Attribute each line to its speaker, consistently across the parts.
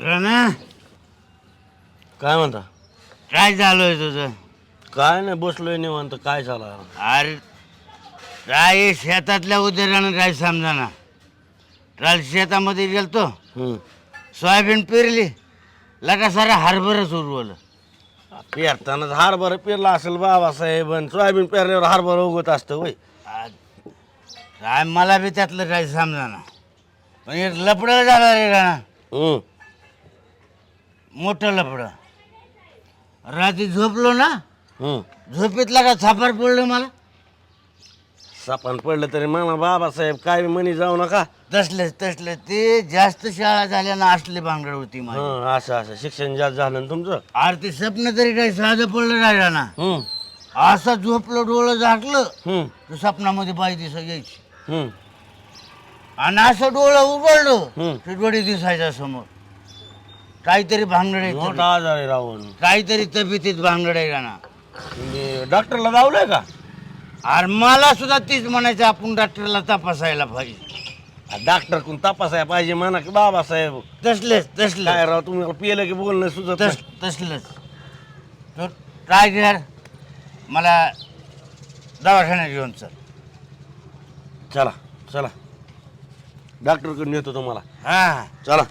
Speaker 1: राणा
Speaker 2: काय म्हणता?
Speaker 1: काय झालंय तुझं?
Speaker 2: काय नाही, बसलोय निवांत. काय झालं?
Speaker 1: अरे काय शेतातल्या उद्योगानं काय समजाना. काल शेतामध्ये गेलतो, सोयाबीन पेरली, लगा सारा हरभरच उरवलं.
Speaker 2: पेरतानाच हरभरा पेरला असेल बाबासाहेब, आणि सोयाबीन पेरल्यावर हरभरा उगवत असतं वय.
Speaker 1: काय मला बी त्यातलं काही समजाना. पण एक लफडं झालं रे राणा, मोठं लफडं. रात्री झोपलो ना, झोपेतला का छापार पडलं मला.
Speaker 2: सापान पडलं तरी म्हणा बाबासाहेब, काय म्हणी जाऊ नका.
Speaker 1: तसलेच ते जास्त शाळा झाल्यानं असली भांगड होती माझी.
Speaker 2: असं शिक्षण जास्त झालं ना तुमचं.
Speaker 1: अरे ते स्वप्न तरी काही साधं पडलं राहिला ना. असं झोपलं, डोळं झाकलं तर स्वप्नामध्ये बाई यायची, आणि असं डोळं उघडलं ते डोळे दिसायच्या समोर. काहीतरी भांगड
Speaker 2: मोठा आजार आहे रावण.
Speaker 1: काहीतरी तब्येतीत भांगड आहे का ना.
Speaker 2: डॉक्टरला दावलंय का?
Speaker 1: अरे मला सुद्धा तीच म्हणायचं, आपण डॉक्टरला तपासायला पाहिजे.
Speaker 2: डॉक्टर कोण तपासाय पाहिजे म्हणा की बाबासाहेब.
Speaker 1: तसलेच
Speaker 2: काय राव, तुम्ही पिलं की बोलणं सुचत नाही.
Speaker 1: तसलंच तो काय कर, मला दवाखान्यात घेऊन चल.
Speaker 2: चला डॉक्टरकडे नेतो तुम्हाला.
Speaker 1: हा
Speaker 2: चला.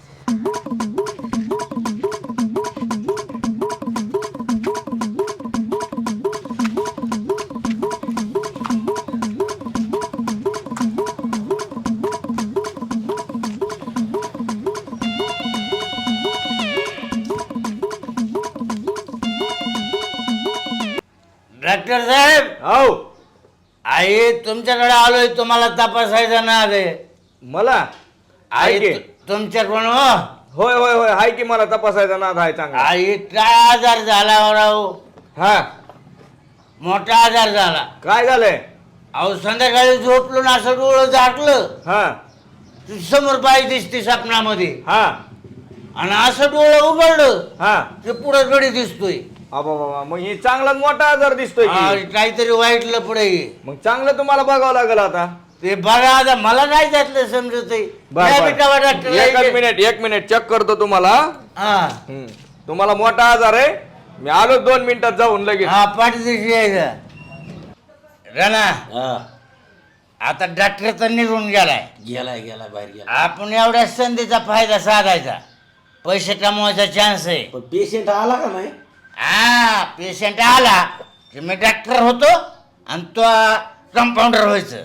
Speaker 1: डॉक्टर साहेब,
Speaker 2: हो.
Speaker 1: आई तुमच्याकडे आलोय, तुम्हाला तपासायचं ना रे.
Speaker 3: मला
Speaker 1: आई तुमच्याकडून हो.
Speaker 3: होय होय होय, हाय की मला तपासायचा नाद आहे चांगला.
Speaker 1: आई काय आजार झाला राव,
Speaker 3: हा,
Speaker 1: मोठा आजार झाला.
Speaker 3: काय झालंय?
Speaker 1: अहो संध्याकाळी झोपलो ना, असं डोळं झाकलं,
Speaker 3: हा
Speaker 1: समोर बाई दिसते स्वप्नामध्ये,
Speaker 3: हा
Speaker 1: आणि असं डोळं उघडलं
Speaker 3: हा,
Speaker 1: ते पुढे गडी दिसतोय.
Speaker 3: अबा बाबा, मग ही चांगलाच मोठा आजार दिसतोय की.
Speaker 1: काहीतरी वाईट लफडे.
Speaker 3: मग चांगलं तुम्हाला बघावं लागेल आता.
Speaker 1: ते बघा आता, मला नाही त्यातलं समजत.
Speaker 3: एक मिनिट चेक करतो तुम्हाला. तुम्हाला मोठा आजार आहे. मी आलो 2 मिनिटात जाऊन लगेच.
Speaker 1: हा पाठीशी यायचं. राणा आता डॉक्टर तर निघून गेलाय
Speaker 2: गेला बाहेर गेला.
Speaker 1: आपण एवढ्या संधीचा फायदा साधायचा. पैसे कमवायचा चान्स आहे.
Speaker 2: पण पेशंट आला का नाही?
Speaker 1: हा पेशंट आला की मी डॉक्टर होतो आणि तो कंपाऊंडर व्हायचं.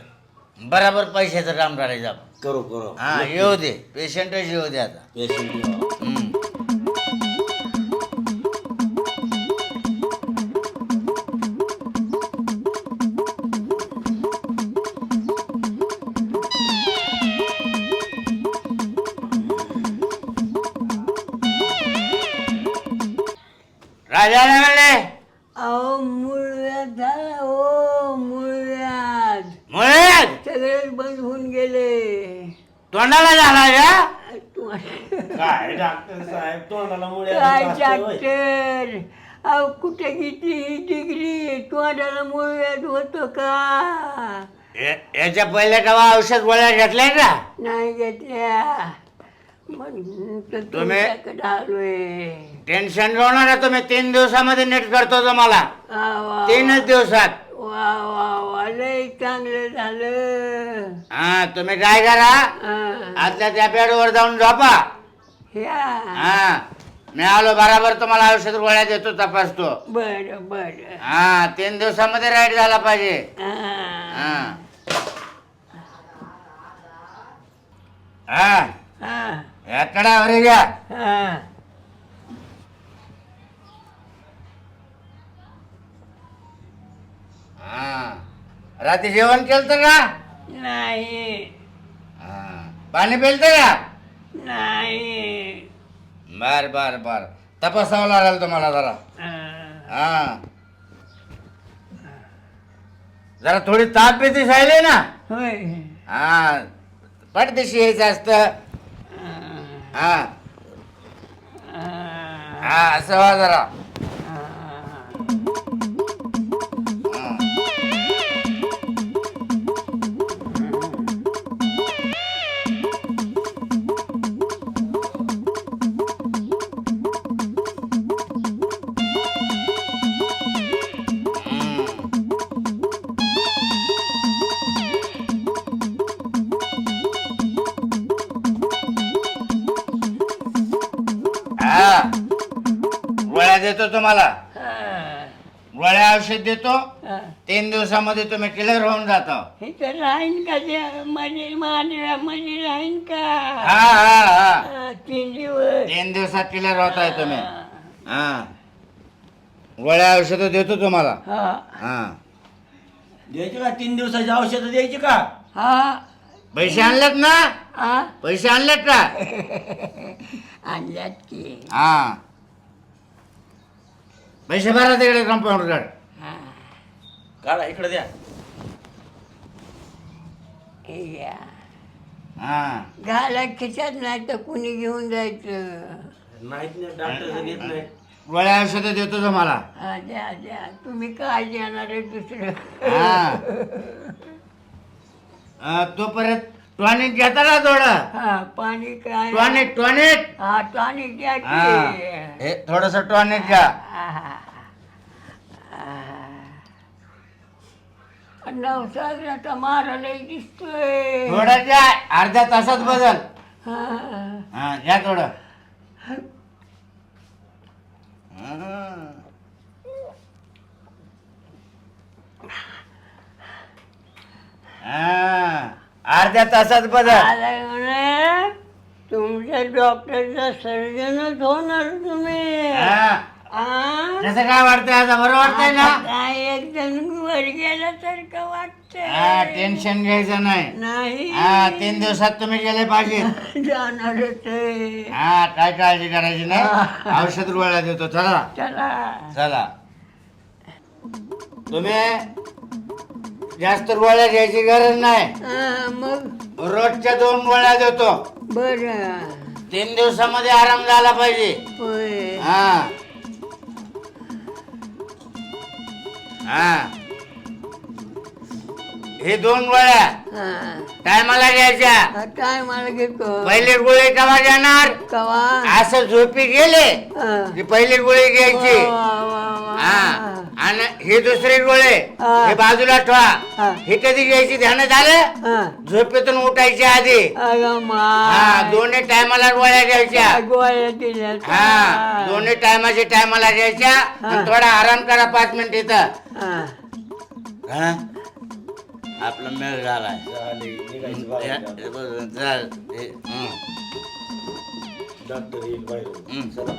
Speaker 1: बराबर पैशाचं काम करायचं आपण.
Speaker 2: करू.
Speaker 1: हा येऊ दे, पेशंटच येऊ दे आता.
Speaker 2: पेशंट
Speaker 1: राजा म्हणले
Speaker 4: अहो मुळव्याध झाला हो, मुळव्याध
Speaker 1: मुळे
Speaker 4: सगळेच बंद होऊन गेले.
Speaker 1: तोंडाला झाला का?
Speaker 2: काय डॉक्टर साहेब, तोंडाला मुळे
Speaker 4: काय डॉक्टर, अहो कुठे घेतली ही डिग्री? तोंडाला मुळव्याध होतो का?
Speaker 1: याच्या पहिले केव्हा औषध गोळ्या घेतल्या का?
Speaker 4: नाही घेतल्या. म्हणून तर तुमच्याकडे आलोय.
Speaker 1: टेन्शन घेऊ नका तुम्ही. 3 दिवसामध्ये नीट करतो तुम्हाला.
Speaker 4: वा
Speaker 1: 3च दिवसात.
Speaker 4: वा वा वा, लय चांगलं झालं.
Speaker 1: हा तुम्ही काय करा, आतल्या त्या बेडवर जाऊन झोपा. हा मी आलो बराबर, तुम्हाला औषध गोळ्या देतो, तपासतो.
Speaker 4: बरं बरं.
Speaker 1: हा 3 दिवसामध्ये राईट झाला पाहिजे.
Speaker 4: हा
Speaker 1: हा
Speaker 4: हा
Speaker 1: याकडे घ्या.
Speaker 4: हा.
Speaker 1: हा रात्री जेवण केलं का?
Speaker 4: नाही
Speaker 1: पाणी पिलतं का?
Speaker 4: नाही.
Speaker 1: बर तपासावं लागेल तुम्हाला जरा. हा जरा थोडी ताप भीती सायली ना.
Speaker 4: होय.
Speaker 1: हा पडदेशी यायचं असतं. हा असं व्हा जरा. हा गोळ्या देतो तुम्हाला,
Speaker 4: हा,
Speaker 1: गोळ्या औषध देतो.
Speaker 4: हा.
Speaker 1: 3 दिवसामध्ये तुम्ही क्लिअर होऊन जाता.
Speaker 4: हे तर राहीन का मध्ये मध्ये राहीन का?
Speaker 1: हा हा हा
Speaker 4: 3 दिवस.
Speaker 1: 3 दिवसात क्लिअर होताय तुम्ही. हा गोळ्या औषध देतो तुम्हाला.
Speaker 4: हा
Speaker 1: हा
Speaker 2: द्यायची का 3 दिवसाची औषधं द्यायची का?
Speaker 4: हा
Speaker 1: पैसे आणलेत ना?
Speaker 4: हा
Speaker 1: पैसे आणलेत का?
Speaker 4: आणल्यात की.
Speaker 1: हा पैसे भरा तिकडे कंपाऊंडर.
Speaker 4: हा
Speaker 2: काढा इकडे द्या.
Speaker 4: हे घ्या.
Speaker 1: हा
Speaker 4: घाला खिशात नाही तर कुणी घेऊन जायचं.
Speaker 2: माहित नाही डॉक्टर घेत नाही.
Speaker 1: गोळ्या औषध देतो तुम्हाला.
Speaker 4: हा द्या द्या. तुम्ही काय देणार आहे दुसरं?
Speaker 1: हा तो परत टॉनिक घेता ना थोडं.
Speaker 4: हा पाणी काय?
Speaker 1: Tonic tonic.
Speaker 4: हा टॉनिक द्या
Speaker 1: हा
Speaker 4: की.
Speaker 1: हे थोडस टॉनिक घ्या.
Speaker 4: नवसागराचा मारायला दिसतोय.
Speaker 1: थोडं घ्या, अर्ध्या तासात बदल.
Speaker 4: हा.
Speaker 1: हा घ्या थोडं. हा. हा अर्ध्या तासात बदल.
Speaker 4: आला म्हणे, तुमच्या डॉक्टरचा सर्जनच होणार तुम्ही.
Speaker 1: हा.
Speaker 4: आ?
Speaker 1: कसं काय वाटतंय आता? बरं वाटतंय ना?
Speaker 4: काय एकदम वर गेल्यासारखं
Speaker 1: हा
Speaker 4: वाटतंय.
Speaker 1: टेन्शन घ्यायचं नाही.
Speaker 4: नाही
Speaker 1: हा 3 दिवसात तुम्ही गेले पाहिजे.
Speaker 4: जाणारच आहे.
Speaker 1: हा काय काळजी करायची नाही. औषध गोळ्या देतो. चला
Speaker 4: चला.
Speaker 1: चला. तुम्ही जास्त गोळ्या घ्यायची गरज नाही.
Speaker 4: हा, मग
Speaker 1: रोजच्या 2 गोळ्या देतो.
Speaker 4: बर
Speaker 1: 3 दिवसामध्ये आराम झाला पाहिजे.
Speaker 4: होय.
Speaker 1: हा हा हे 2 गोळ्या
Speaker 4: हा
Speaker 1: टायमाला घ्यायच्या.
Speaker 4: काय मला घेतो
Speaker 1: पहिली गोळी केव्हा घेणार?
Speaker 4: कवा?
Speaker 1: असं झोपी गेले
Speaker 4: हा.
Speaker 1: की पहिली गोळी घ्यायची.
Speaker 4: वा, वा, वा.
Speaker 1: हा आणि ही दुसरी गोळी
Speaker 4: हा.
Speaker 1: हे बाजूला
Speaker 4: हा.
Speaker 1: ठेवा. ही कधी घ्यायची ध्यानात आलं?
Speaker 4: हा.
Speaker 1: झोपेतून उठायच्या आधी.
Speaker 4: अगं
Speaker 1: हा
Speaker 4: माय.
Speaker 1: दोन्ही टायमाला गोळ्या घ्यायच्या.
Speaker 4: काय गोळ्या दिल्या
Speaker 1: हा दोन्ही टायमाच्या टायमाला घ्यायच्या. आणि थोडा आराम करा 5 मिनिट इथं.
Speaker 4: हा.
Speaker 1: हा? आपला मेळ झालाय.
Speaker 2: निघायचं बाबा.
Speaker 1: चल.
Speaker 2: डॉक्टर येईल बाहेर.
Speaker 1: हं.
Speaker 2: चला.